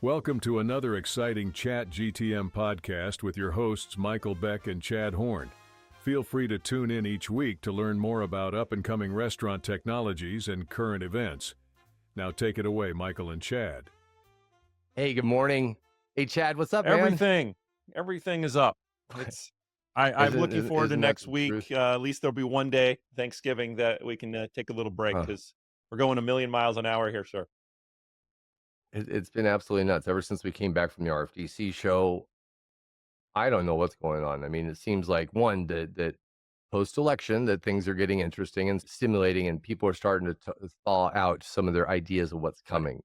Welcome to another exciting Chat GTM podcast with your hosts Michael Beck and Chad Horn. Feel free to tune in each week to learn more about up-and-coming restaurant technologies and current events. Now take it away, Michael and Chad. Hey, good morning. Hey, Chad, what's up, man? Everything is up. I'm looking forward to next week. At least there'll be one day, Thanksgiving, that we can take a little break because we're going a million miles an hour here, sir. It's been absolutely nuts ever since we came back from the RFDC show. I don't know what's going on. I mean, it seems like that post-election that things are getting interesting and stimulating, and people are starting to thaw out some of their ideas of what's coming.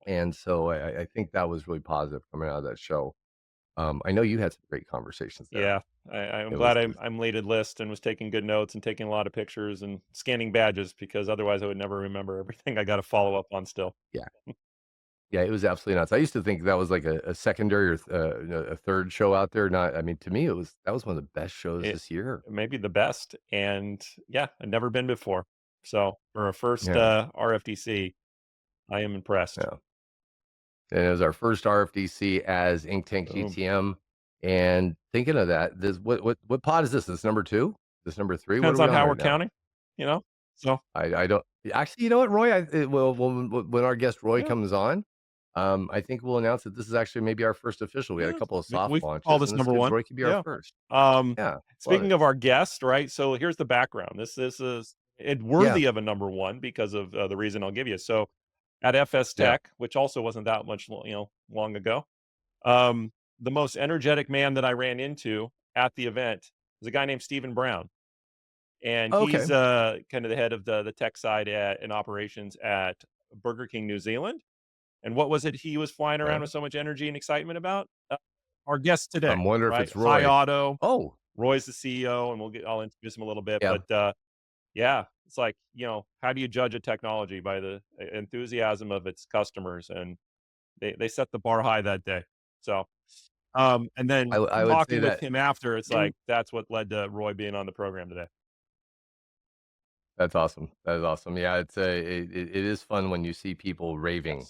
And so I think that was really positive coming out of that show. I know you had some great conversations there. Yeah, I'm glad I'm lated list and was taking good notes and taking a lot of pictures and scanning badges because otherwise I would never remember everything I got to follow up on still. Yeah. Yeah, it was absolutely nuts. I used to think that was like a secondary or a third show out there. To me, that was one of the best shows this year. Maybe the best. And yeah, I'd never been before. So for a first RFDC, I am impressed. Yeah. And it was our first RFDC as Ink Tank GTM. And thinking of that, what pod is this? This number 2? This number 3? Depends on how we're counting, So I don't actually. You know what, Roy? When our guest Roy comes on, I think we'll announce that this is actually maybe our first official. We had a couple of soft launches. Call this number 1. Roy could be our first. Speaking of our guest, right? So here's the background. This is worthy of a number 1 because of the reason I'll give you. So at FS Tech, which also wasn't that much, long ago, the most energetic man that I ran into at the event was a guy named Stephen Brown. And he's kind of the head of the tech side in operations at Burger King New Zealand. And what was it he was flying around with so much energy and excitement about? Our guest today. I'm wondering if it's Roy. Hi Auto. Oh, Roy's the CEO, and I'll introduce him a little bit. Yeah. But it's like, how do you judge a technology? By the enthusiasm of its customers, and they set the bar high that day. So, and then I would talking say with him after, it's like that's what led to Roy being on the program today. That's awesome. That is awesome. Yeah, it is fun when you see people raving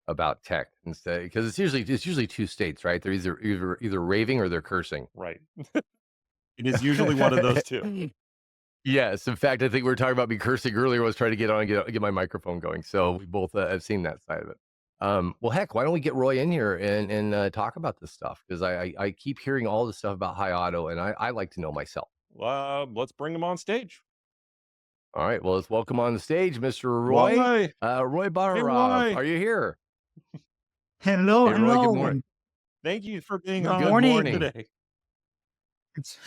about tech instead, because it's usually two states, right? They're either raving or they're cursing. Right. It is usually one of those two. Yes. In fact, I think we were talking about me cursing earlier. I was trying to get on and get my microphone going. So we both have seen that side of it. Well, heck, why don't we get Roy in here and talk about this stuff? Because I keep hearing all this stuff about Hi Auto, and I like to know myself. Let's bring him on stage. All right. Well, let's welcome on the stage, Mr. Roy. Roy Baharav. Hey, Roy. Are you here? Hello. Hey, Roy, good morning. Thank you for being Good on morning today.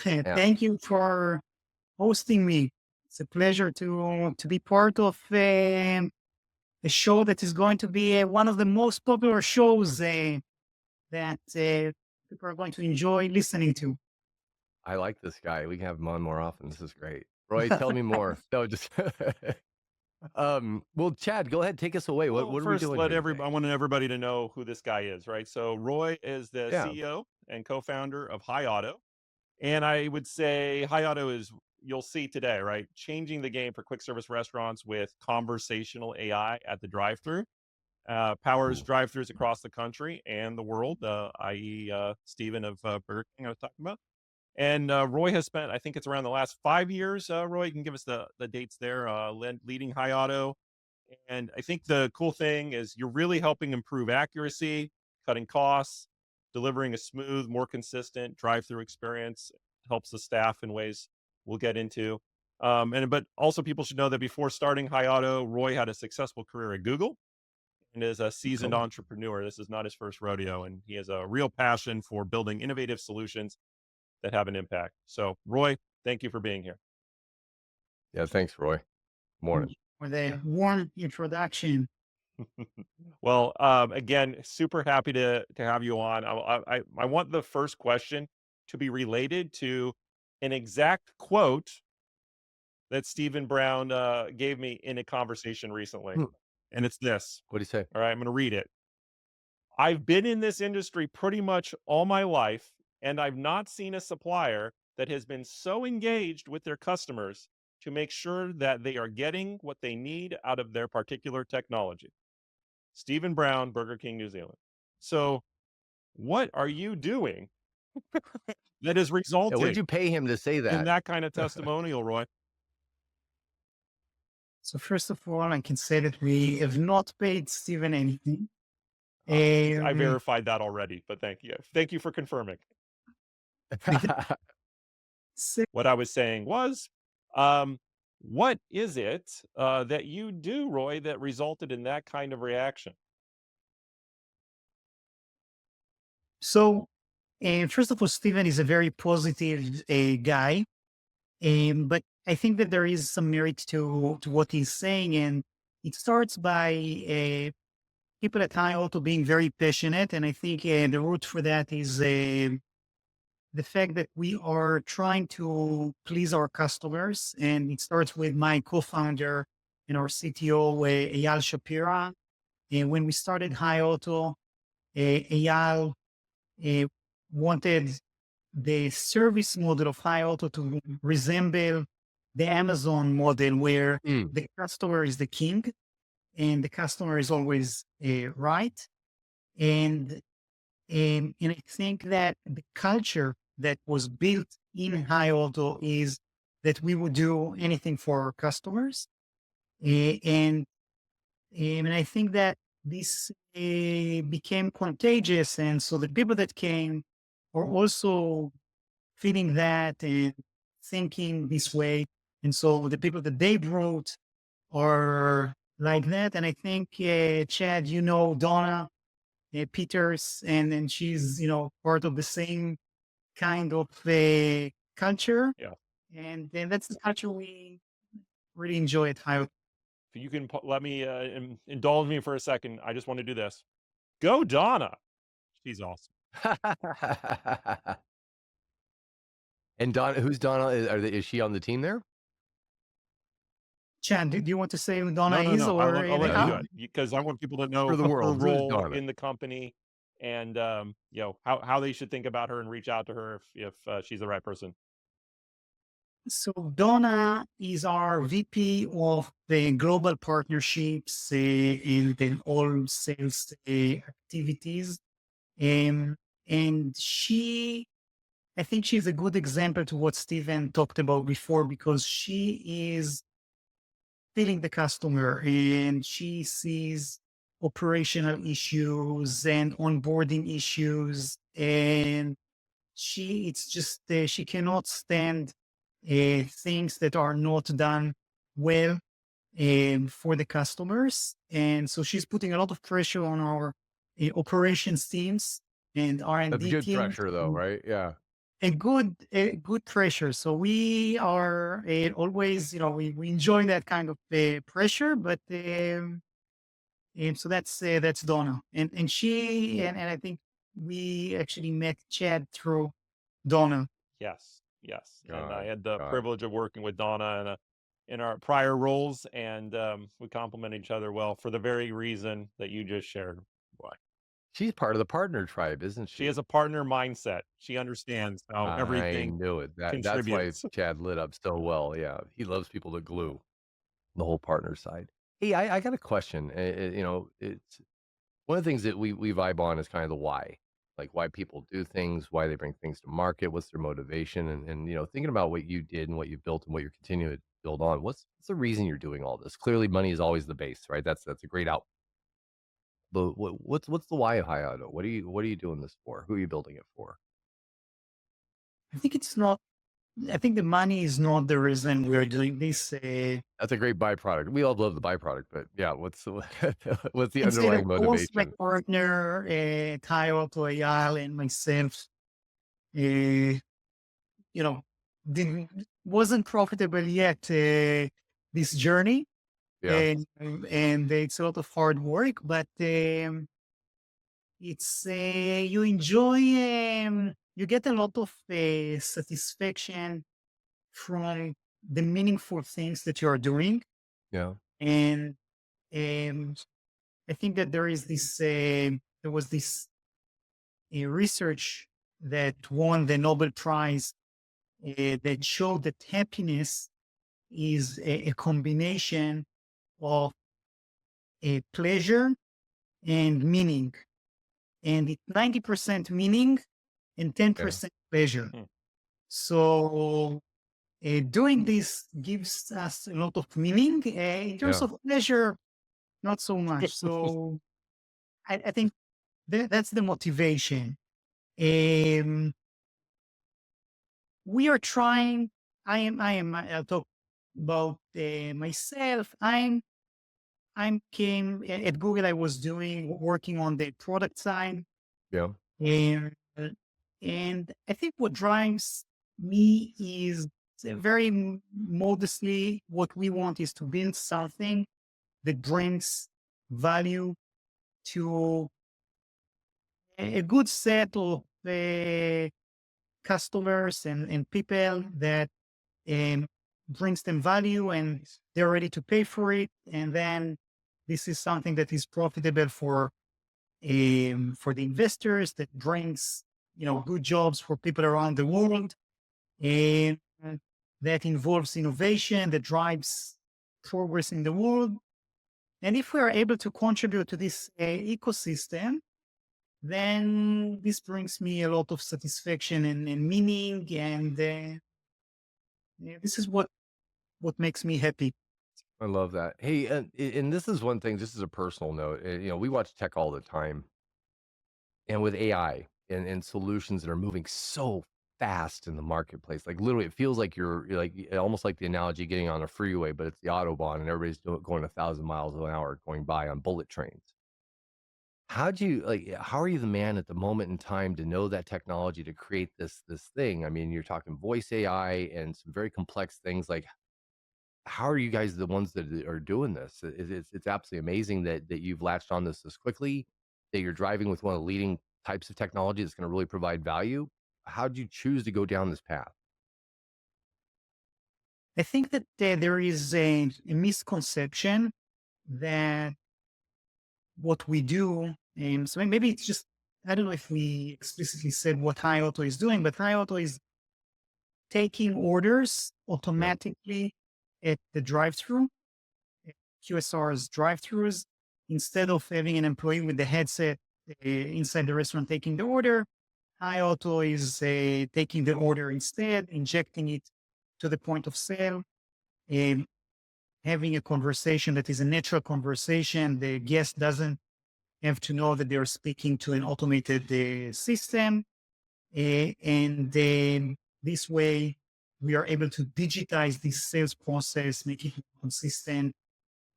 Thank you for hosting me. It's a pleasure to be part of a show that is going to be one of the most popular shows that people are going to enjoy listening to. I like this guy. We can have him on more often. This is great. Roy, tell me more. No, just well, Chad, go ahead, take us away. What are we doing? I want everybody to know who this guy is, right? So Roy is the CEO and co-founder of Hi Auto. And I would say Hi Auto is, you'll see today, right? Changing the game for quick service restaurants with conversational AI at the drive-thru. Powers drive-thrus across the country and the world, i.e. Stephen of Burger King I was talking about. And Roy has spent, I think it's around the last 5 years, Roy, you can give us the dates there, leading Hi Auto. And I think the cool thing is you're really helping improve accuracy, cutting costs, delivering a smooth, more consistent drive-through experience, helps the staff in ways we'll get into. But also people should know that before starting Hi Auto, Roy had a successful career at Google and is a seasoned entrepreneur. This is not his first rodeo, and he has a real passion for building innovative solutions that have an impact. So, Roy, thank you for being here. Yeah, thanks, Roy. Morning. For the warm introduction. Well, again, super happy to have you on. I want the first question to be related to an exact quote that Stephen Brown gave me in a conversation recently. And it's this. What do you say? All right, I'm going to read it. I've been in this industry pretty much all my life, and I've not seen a supplier that has been so engaged with their customers to make sure that they are getting what they need out of their particular technology. Stephen Brown, Burger King, New Zealand. So what are you doing that is Yeah, what resulting did you pay him to say in that? that kind of testimonial, Roy? So first of all, I can say that we have not paid Steven anything. I Um, verified that already, but thank you. Thank you for confirming. se- What I was saying was, what is it that you do, Roy, that resulted in that kind of reaction? so, first of all, Steven is a very positive guy, but I think that there is some merit to what he's saying, and it starts by people at High Auto being very passionate, and I think the root for that is the fact that we are trying to please our customers, and it starts with my co-founder and our CTO, Eyal Shapira. And when we started High Auto, Eyal uh, wanted the service model of High Auto to resemble the Amazon model, where Mm. the customer is the king and the customer is always right. And I think that the culture that was built in High Auto is that we would do anything for our customers. And I think that this became contagious. And so the people that came are also feeling that and thinking this way. And so the people that they brought are like that. And I think, Chad, Donna Peters, and she's, part of the same kind of culture. Yeah. And that's the culture we really enjoy at High. If you can let me indulge me for a second, I just want to do this. Go Donna. She's awesome. And Donna, who's Donna? Is she on the team there? Chad, do you want to say who Donna No. is? I'll Or let you do it because I want people to know For the her world, who's role Donna? in the company and how they should think about her and reach out to her if she's the right person. So Donna is our VP of the global partnerships in the all sales activities. And I think she's a good example to what Steven talked about before, because she is feeling the customer and she sees operational issues and onboarding issues. And she cannot stand things that are not done well for the customers. And so she's putting a lot of pressure on our operations teams and That's R&D good teams. pressure, though, right? Yeah. A good pressure. So we are always, we enjoy that kind of pressure, but and so that's Donna, and she and I think we actually met Chad through Donna. Yes. And I God, had the God. privilege of working with Donna in our prior roles, and we complement each other well for the very reason that you just shared. Why? She's part of the partner tribe, isn't she? She has a partner mindset. She understands how I everything knew it. That's why contributes. Chad lit up so well. Yeah, he loves people to glue the whole partner side. Hey, I got a question. It's one of the things that we vibe on is kind of the why, like why people do things, why they bring things to market, what's their motivation, and thinking about what you did and what you built and what you're continuing to build on. What's the reason you're doing all this? Clearly, money is always the base, right? That's a great out. But what's the why of High Auto? What are you doing this for? Who are you building it for? I think it's not. I think the money is not the reason we're doing this. That's a great byproduct. We all love the byproduct, but yeah, what's the Instead underlying of both my motivation? partner, Tayo, Toyal, and myself, uh, wasn't profitable yet, this journey. Yeah, And it's a lot of hard work, but it's you enjoy, you get a lot of satisfaction from the meaningful things that you are doing. yeah. And I think that there was this research that won the Nobel Prize that showed that happiness is a combination of a pleasure and meaning. and it's 90% meaning and 10% pleasure. So doing this gives us a lot of meaning. In terms of pleasure, not so much. So I think that's the motivation. We are trying. I'll talk about myself. I came at Google. I was working on the product side. Yeah. And I think what drives me is very modestly, what we want is to build something that brings value to a good set of customers and people that brings them value and they're ready to pay for it. And then this is something that is profitable for the investors, that brings, good jobs for people around the world, and that involves innovation, that drives progress in the world. And if we are able to contribute to this ecosystem, then this brings me a lot of satisfaction and meaning. And this is what makes me happy. I love that. Hey, and this is one thing, just as a personal note, we watch tech all the time. And with AI and solutions that are moving so fast in the marketplace, like literally, it feels like you're like almost like the analogy getting on a freeway, but it's the Autobahn and everybody's going 1,000 miles an hour going by on bullet trains. How are you the man at the moment in time to know that technology to create this thing? I mean, you're talking voice AI and some very complex things. Like, how are you guys the ones that are doing this? It's absolutely amazing that you've latched on this quickly, that you're driving with one of the leading types of technology that's going to really provide value. How did you choose to go down this path? I think that there is a misconception that what we do, and so maybe it's just, I don't know if we explicitly said what Hi Auto is doing, but Hi Auto is taking orders automatically at the drive-thru, QSR's drive-thrus, instead of having an employee with the headset inside the restaurant taking the order. Hi Auto is taking the order instead, injecting it to the point of sale, having a conversation that is a natural conversation. The guest doesn't have to know that they're speaking to an automated system. And then this way, we are able to digitize this sales process, make it consistent,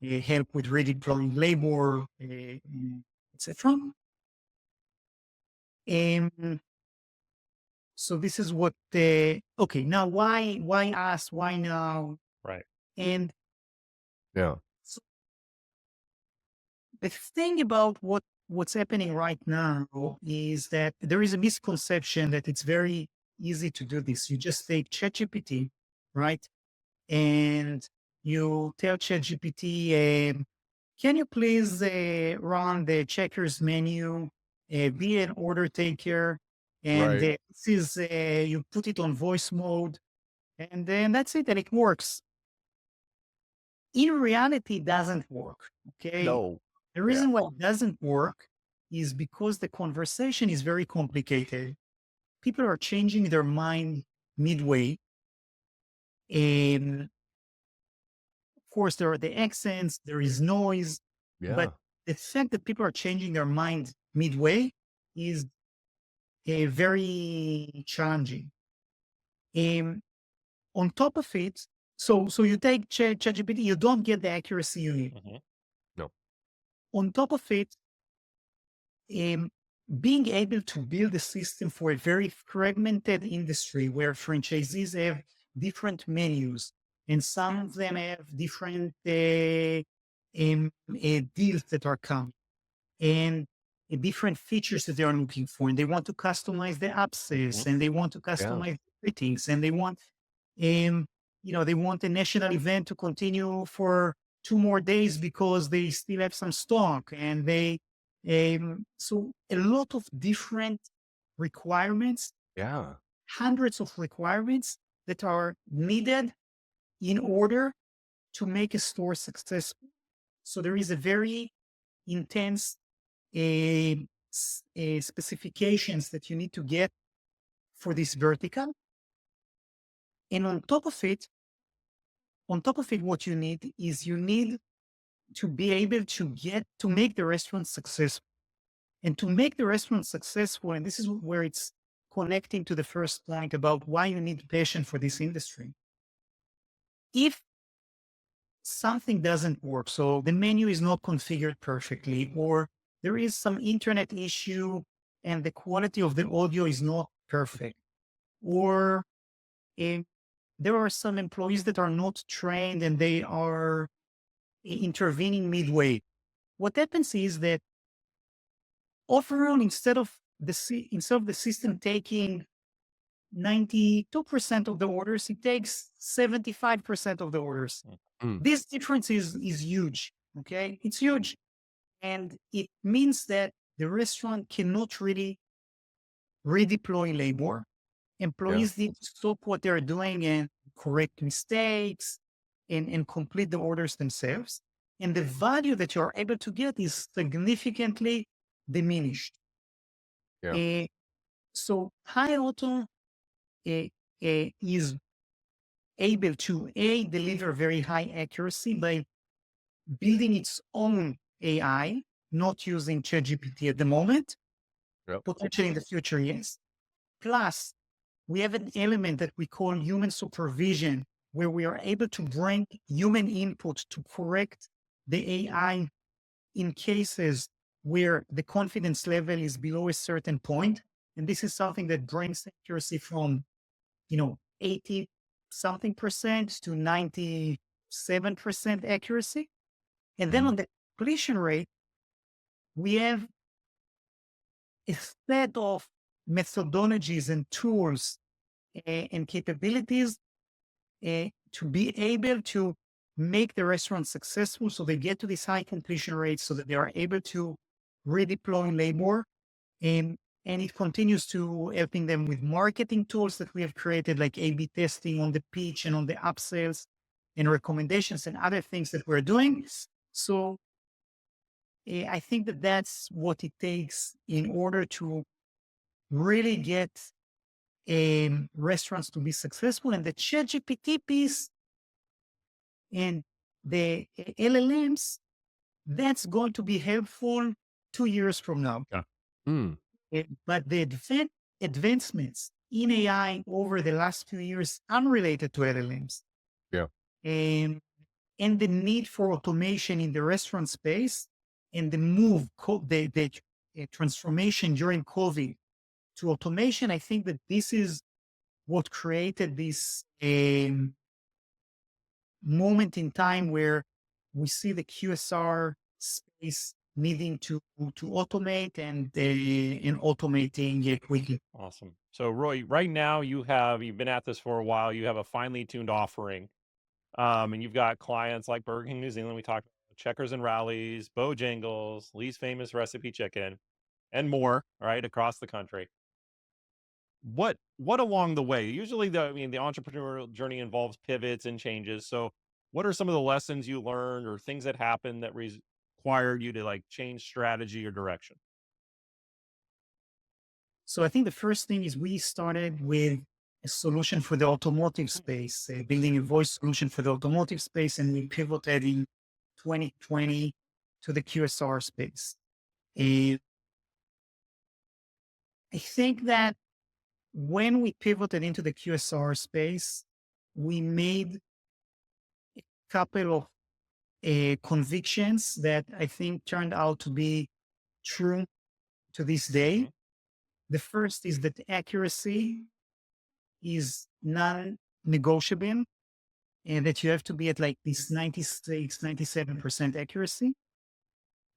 help with redeploying labor, etc. So this is what okay, now why us? Why now? Right. And yeah. So the thing about what's happening right now is that there is a misconception that it's very easy to do this. You just take ChatGPT, right? And you tell ChatGPT, can you please run the checkers menu, be an order taker, and Right. this is, you put it on voice mode, and then that's it, and it works. In reality, it doesn't work, okay? No. The reason why it doesn't work is because the conversation is very complicated. People are changing their mind midway. And of course, there are the accents, there is noise, but the fact that people are changing their mind midway is very challenging. On top of it, so you take ChatGPT, you don't get the accuracy you need. No. On top of it, being able to build a system for a very fragmented industry where franchisees have different menus and some of them have different deals that are coming and different features that they are looking for, and they want to customize the access and they want to customize ratings, and they want they want a national event to continue for 2 more days because they still have some stock, and they so a lot of different requirements, hundreds of requirements that are needed in order to make a store successful. So there is a very intense specifications that you need to get for this vertical. And on top of it, what you need is to be able to make the restaurant successful. And to make the restaurant successful, and this is where it's connecting to the first point about why you need passion for this industry. If something doesn't work, so the menu is not configured perfectly, or there is some internet issue and the quality of the audio is not perfect, or there are some employees that are not trained and they are intervening midway. What happens is that overall, instead of the system taking 92% of the orders, it takes 75% of the orders. This difference is huge. Okay, it's huge, and it means that the restaurant cannot really redeploy labor. Employees need to stop what they're doing and correct mistakes and complete the orders themselves. And the value that you're able to get is significantly diminished. So High Auto is able to deliver very high accuracy by building its own AI, not using ChatGPT at the moment, potentially in the future, yes. Plus, we have an element that we call human supervision, where we are able to bring human input to correct the AI in cases where the confidence level is below a certain point. And this is something that brings accuracy from, 80 something percent to 97% accuracy. And then on the completion rate, we have a set of methodologies and tools and capabilities to be able to make the restaurant successful, so they get to this high completion rate, so that they are able to redeploy labor. And it continues to helping them with marketing tools that we have created, like A/B testing on the pitch and on the upsells and recommendations and other things that we're doing. So I think that that's what it takes in order to really get restaurants to be successful. And the ChatGPT piece and the LLMs, that's going to be helpful 2 years from now. But the advancements in AI over the last few years, unrelated to LLMs, and the need for automation in the restaurant space, and the move, the transformation during COVID to automation, I think that this is what created this moment in time where we see the QSR space needing to automate and automating it quickly. Awesome. So Roy, right now you've been at this for a while. You have a finely tuned offering, and you've got clients like Burger King New Zealand. We talked about Checkers and Rallies, Bojangles, Lee's Famous Recipe Chicken, and more, right, across the country. What along the way? Usually the entrepreneurial journey involves pivots and changes. So what are some of the lessons you learned or things that happened that required you to change strategy or direction? So I think the first thing is we started with a solution for the automotive space, building a voice solution for the automotive space, and we pivoted in 2020 to the QSR space. I think that when we pivoted into the QSR space, we made a couple of convictions that I think turned out to be true to this day. The first is that accuracy is non-negotiable, and that you have to be at this 96, 97% accuracy,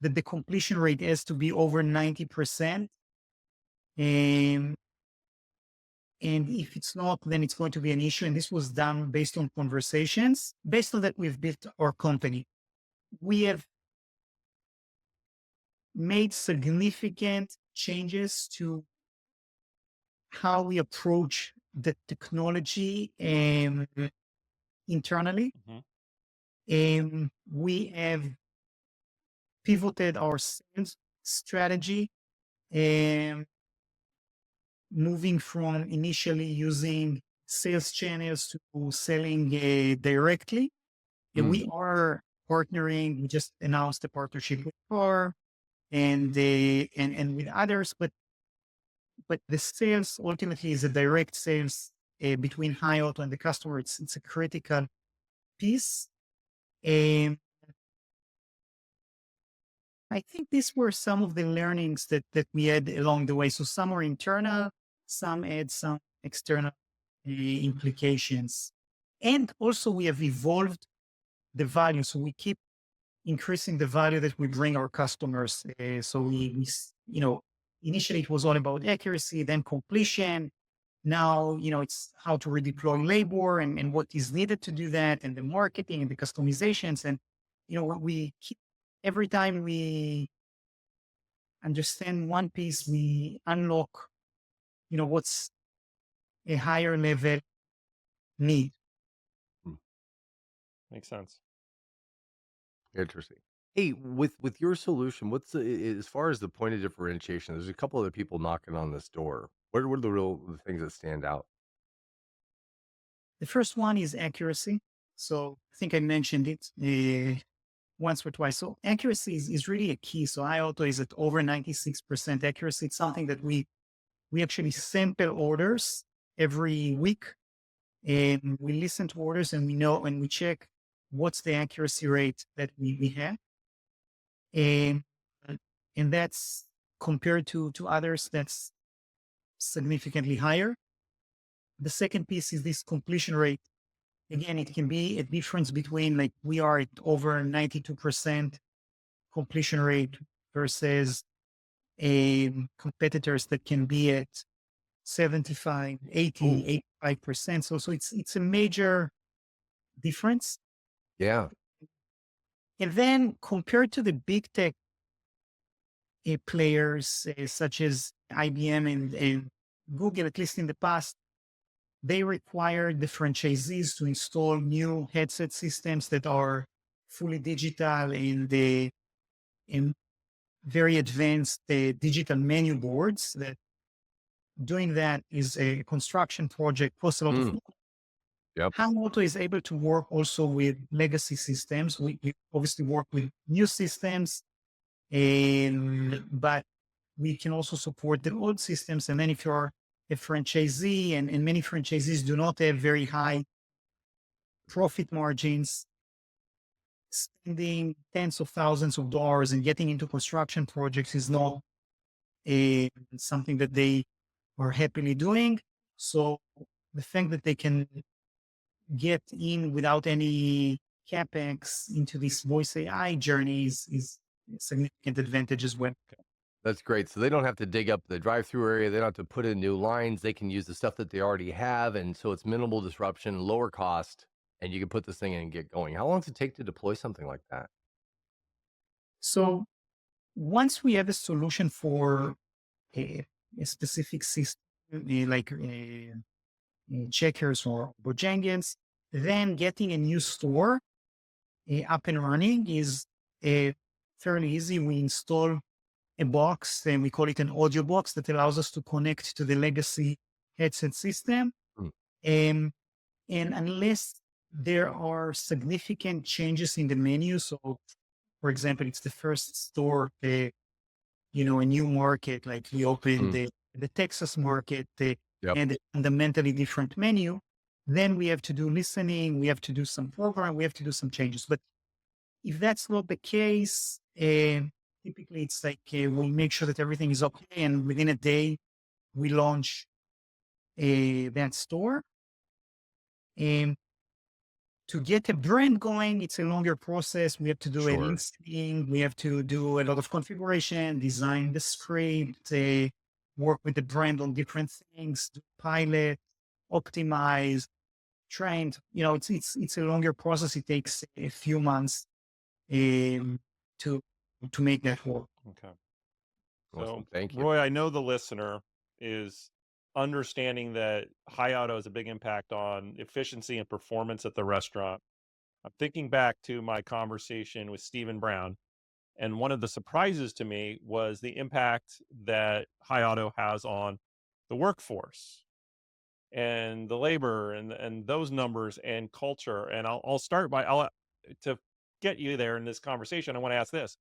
that the completion rate has to be over 90%. And if it's not, then it's going to be an issue. And this was done based on conversations. Based on that, we've built our company. We have made significant changes to how we approach the technology internally. And we have pivoted our sales strategy And moving from initially using sales channels to selling directly. And we are partnering. We just announced a partnership with Car and with others, but the sales ultimately is a direct sales between High Auto and the customer. It's a critical piece. And I think these were some of the learnings that we had along the way. So some are internal, some had some external implications. And also we have evolved the value. So we keep increasing the value that we bring our customers. So initially it was all about accuracy, then completion. Now, it's how to redeploy labor and what is needed to do that, and the marketing and the customizations. And, we keep, every time we understand one piece, we unlock, what's a higher level need. Makes sense. Interesting. Hey, with your solution, what's as far as the point of differentiation? There's a couple other people knocking on this door. What are the things that stand out? The first one is accuracy. So I think I mentioned it once or twice. So accuracy is really a key. So iAuto is at over 96% accuracy. It's something that we actually sample orders every week, and we listen to orders, and we know, and we check what's the accuracy rate that we have. And that's compared to others, that's significantly higher. The second piece is this completion rate. Again, it can be a difference between, like, we are at over 92% completion rate versus competitors that can be at 75, 80, 85%. So it's a major difference. Yeah. And then compared to the big tech players such as IBM and Google, at least in the past, they require the franchisees to install new headset systems that are fully digital and very advanced digital menu boards. That doing that is a construction project, costs a lot of money. Yep. High Auto is able to work also with legacy systems. We obviously work with new systems, but we can also support the old systems. And then if you're a franchisee, and many franchisees do not have very high profit margins, spending tens of thousands of dollars and getting into construction projects is not something that they are happily doing. So the fact that they can get in without any capex into this voice AI journey is a significant advantage as well. That's great. So they don't have to dig up the drive-through area. They don't have to put in new lines. They can use the stuff that they already have. And so it's minimal disruption, lower cost, and you can put this thing in and get going. How long does it take to deploy something like that? So once we have a solution for a specific system, like Checkers or Bojangles, then getting a new store up and running is fairly easy. We install a box, and we call it an audio box, that allows us to connect to the legacy headset system. And unless there are significant changes in the menu, so for example, it's the first store, a new market, like we opened the Texas market, and a fundamentally different menu, then we have to do listening, we have to do some program, we have to do some changes. But if that's not the case, typically it's like we make sure that everything is okay, and within a day we launch that store. And to get a brand going, it's a longer process. We have to do a listening, we have to do a lot of configuration, design the script, work with the brand on different things, do pilot, optimize, train. It's a longer process. It takes a few months to make that work. Okay. Awesome. So, Thank you. Roy, I know the listener is understanding that High Auto has a big impact on efficiency and performance at the restaurant. I'm thinking back to my conversation with Stephen Brown, And one of the surprises to me was the impact that Hi Auto has on the workforce and the labor and those numbers and culture. And I'll start by to get you there in this conversation. I want to ask this: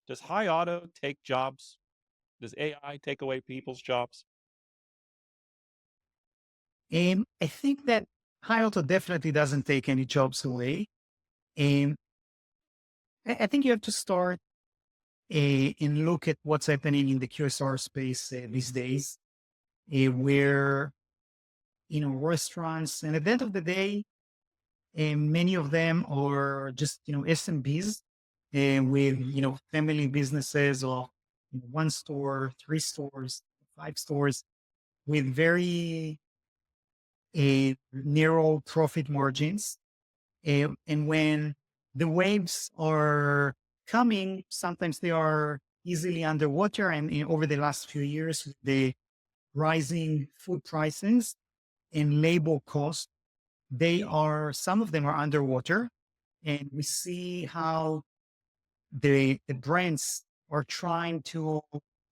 does Hi Auto take jobs? Does AI take away people's jobs? I think that Hi Auto definitely doesn't take any jobs away. Um, I think you have to start and look at what's happening in the QSR space these days, where restaurants, and at the end of the day, many of them are just SMBs with family businesses of one store, 3 stores, 5 stores, with very narrow profit margins. And when the waves are coming, sometimes they are easily underwater. And over the last few years, with the rising food prices and labor costs, some of them are underwater. And we see how the brands are trying to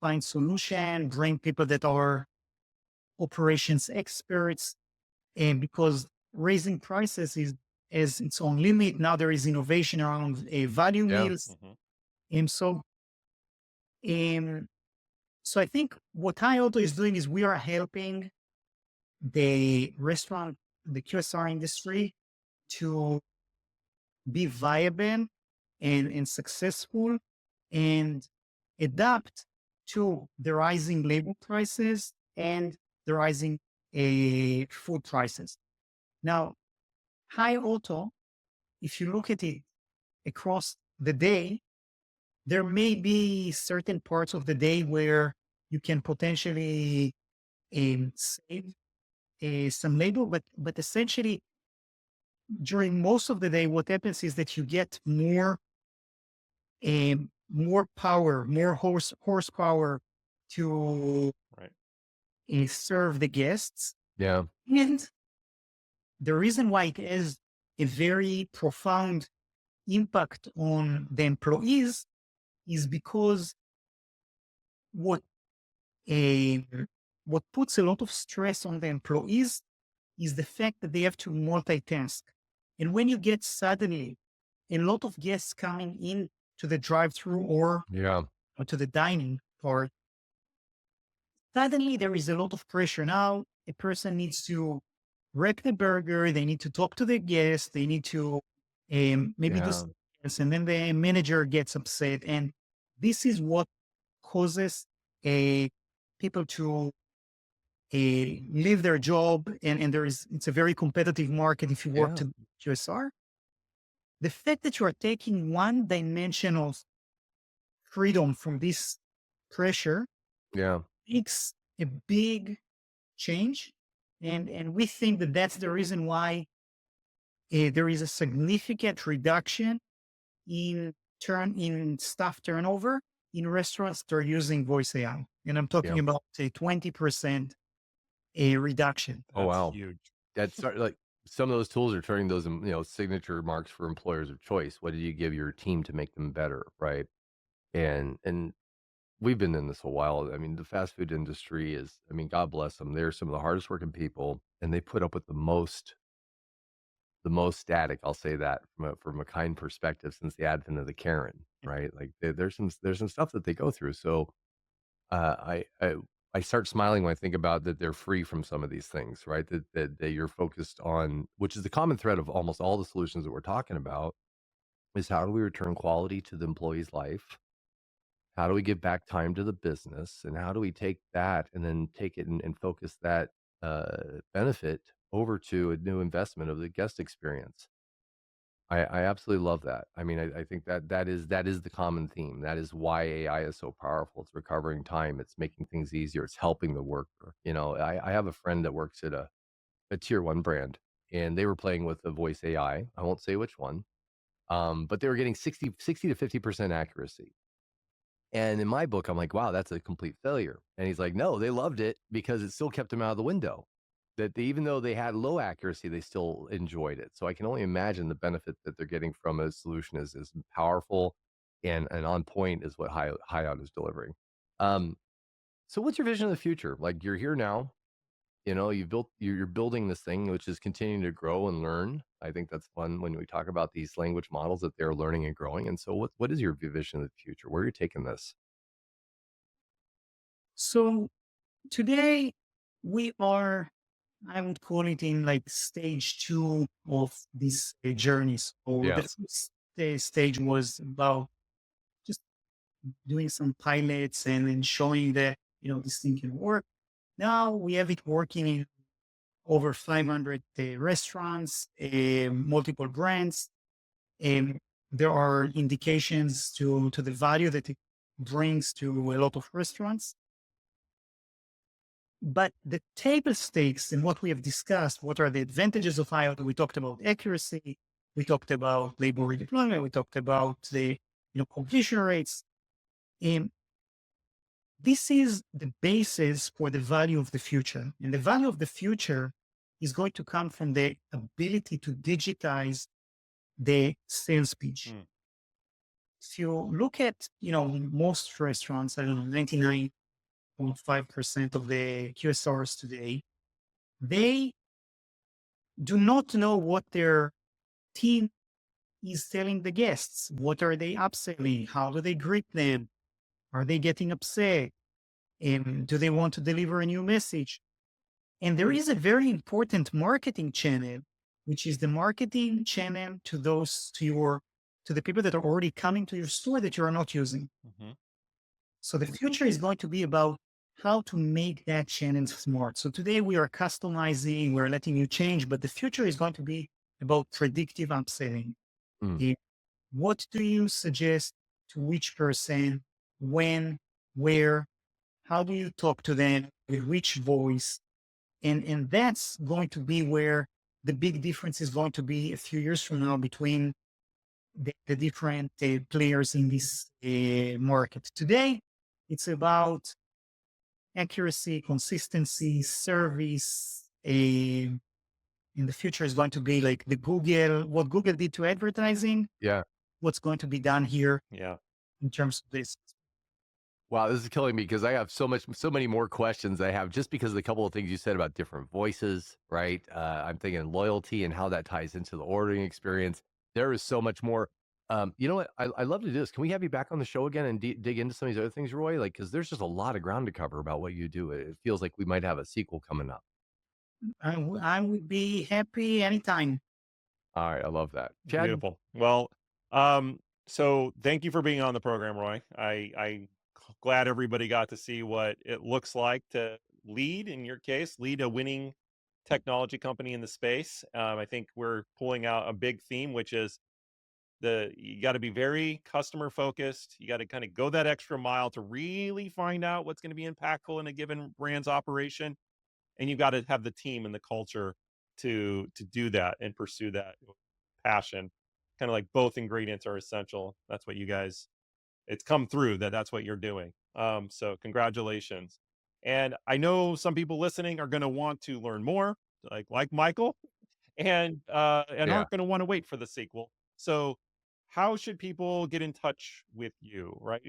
find solution, bring people that are operations experts, and because raising prices is its own limit. Now there is innovation around value meals. And so I think what Hi Auto is doing is we are helping the QSR industry to be viable and successful and adapt to the rising labor prices and the rising food prices. Now, Hi Auto, if you look at it across the day, there may be certain parts of the day where you can potentially save some labor, but essentially during most of the day, what happens is that you get more power, more horsepower to serve the guests. Yeah. And the reason why it has a very profound impact on the employees is because what puts a lot of stress on the employees is the fact that they have to multitask. And when you get suddenly a lot of guests coming in to the drive-through or to the dining part, suddenly there is a lot of pressure. Now a person needs to wrap the burger, they need to talk to the guests, they need to maybe do this, and then the manager gets upset. And this is what causes people to leave their job. And it's a very competitive market if you work to QSR. The fact that you are taking one dimension of freedom from this pressure makes a big change. And we think that that's the reason why there is a significant reduction in staff turnover in restaurants that are using voice AI. And I'm talking about a 20% reduction. Oh, wow. Huge. That's like some of those tools are turning those, signature marks for employers of choice. What did you give your team to make them better? Right. And we've been in this a while. I mean, the fast food industry is, God bless them. They're some of the hardest working people, and they put up with the most static. I'll say that from a kind perspective since the advent of the Karen, right? Like there's some stuff that they go through. So I start smiling when I think about that they're free from some of these things, right? That you're focused on, which is the common thread of almost all the solutions that we're talking about, is how do we return quality to the employee's life? How do we give back time to the business? And how do we take that and then take it and focus that benefit over to a new investment of the guest experience? I absolutely love that. I think that is the common theme. That is why AI is so powerful. It's recovering time. It's making things easier. It's helping the worker. I have a friend that works at a tier 1 brand, and they were playing with the voice AI. I won't say which one, but they were getting 60 to 50% accuracy. And in my book, I'm like, wow, that's a complete failure. And he's like, no, they loved it because it still kept them out of the window. That even though they had low accuracy, they still enjoyed it. So I can only imagine the benefit that they're getting from a solution is powerful. and on point is what Hyatt is delivering. So what's your vision of the future? Like, you're here now, you're building this thing, which is continuing to grow and learn. I think that's fun when we talk about these language models, that they're learning and growing. And so what is your vision of the future? Where are you taking this? So today we are, I would call it in like stage 2 of this journey. So Yeah. the first stage was about just doing some pilots and then showing that, this thing can work. Now we have it working in over 500 restaurants, multiple brands. And there are indications to the value that it brings to a lot of restaurants. But the table stakes and what we have discussed, what are the advantages of IoT? We talked about accuracy. We talked about labor redeployment. We talked about the completion rates. And this is the basis for the value of the future. And the value of the future is going to come from the ability to digitize the sales pitch. If you look at, most restaurants, I don't know, 99.5% of the QSRs today, they do not know what their team is telling the guests. What are they upselling? How do they greet them? Are they getting upset? And do they want to deliver a new message? And there is a very important marketing channel, which is the marketing channel to the people that are already coming to your store that you are not using. So the future is going to be about how to make that channel smart. So today we are customizing, we're letting you change, but the future is going to be about predictive upselling. What do you suggest to which person, when, where, how do you talk to them, with which voice? And that's going to be where the big difference is going to be a few years from now between the different players in this market. Today, it's about accuracy, consistency, service. In the future is going to be like what Google did to advertising. Yeah. What's going to be done here. Yeah. In terms of this. Wow, this is killing me because I have so many more questions I have just because of the couple of things you said about different voices, right? I'm thinking loyalty and how that ties into the ordering experience. There is so much more. You know what? I love to do this. Can we have you back on the show again and dig into some of these other things, Roy? Like, because there's just a lot of ground to cover about what you do. It feels like we might have a sequel coming up. I would be happy anytime. All right, I love that. Chad? Beautiful. Well, so thank you for being on the program, Roy. I glad everybody got to see what it looks like to lead a winning technology company in the space. I think we're pulling out a big theme, which is you got to be very customer focused. You got to kind of go that extra mile to really find out what's going to be impactful in a given brand's operation. And you've got to have the team and the culture to do that and pursue that passion. Kind of like both ingredients are essential. That's what you guys, it's come through that's what you're doing. So congratulations. And I know some people listening are going to want to learn more, like Michael, and aren't going to want to wait for the sequel. So how should people get in touch with you, right?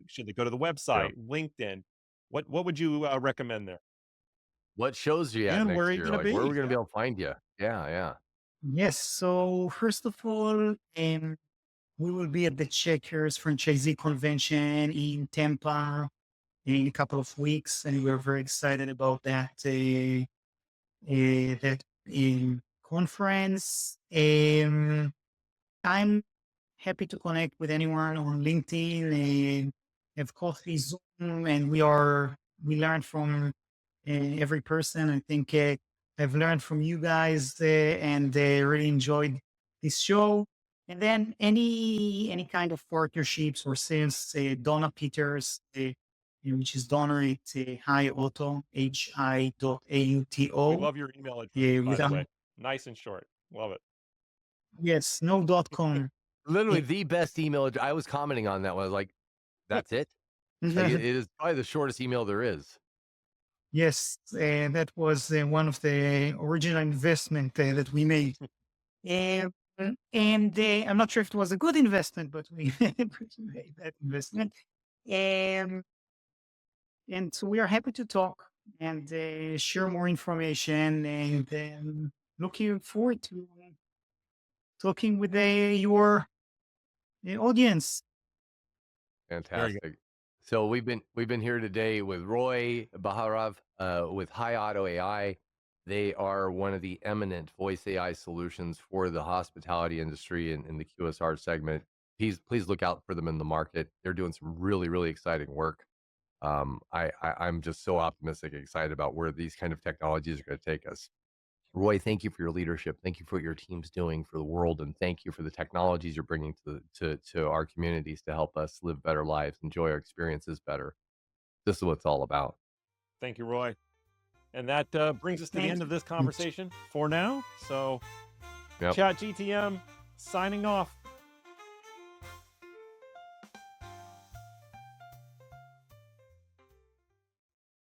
Should they go to the website, LinkedIn? What would you recommend there? What shows you at And next where are you year? gonna Like, be? where are we going to be able to find you? Yeah. Yes. So first of all, we will be at the Checkers Franchisee Convention in Tampa in a couple of weeks, and we're very excited about that conference. I'm happy to connect with anyone on LinkedIn and have coffee, Zoom, and we learn from every person. I think I've learned from you guys and really enjoyed this show. And then any kind of partnerships or sales, Donna Peters, which is Donna at HiAuto, HI.auto. We love your email address, by the way. Nice and short. Love it. Yes, no .com. Literally the best email. I was commenting on that one. I was like, that's it? Like, it is probably the shortest email there is. Yes, that was one of the original investment that we made. And I'm not sure if it was a good investment, but we made that investment. And so we are happy to talk and share more information, and looking forward to talking with your audience. Fantastic. So we've been here today with Roy Baharav with Hi Auto AI. They are one of the eminent voice AI solutions for the hospitality industry and in the QSR segment. Please look out for them in the market. They're doing some really, really exciting work. I'm just so optimistic and excited about where these kind of technologies are going to take us. Roy, thank you for your leadership. Thank you for what your team's doing for the world, and thank you for the technologies you're bringing to our communities to help us live better lives, enjoy our experiences better. This is what it's all about. Thank you, Roy. And that brings us to the end of this you. conversation for now. So, Yep. Chat GTM signing off.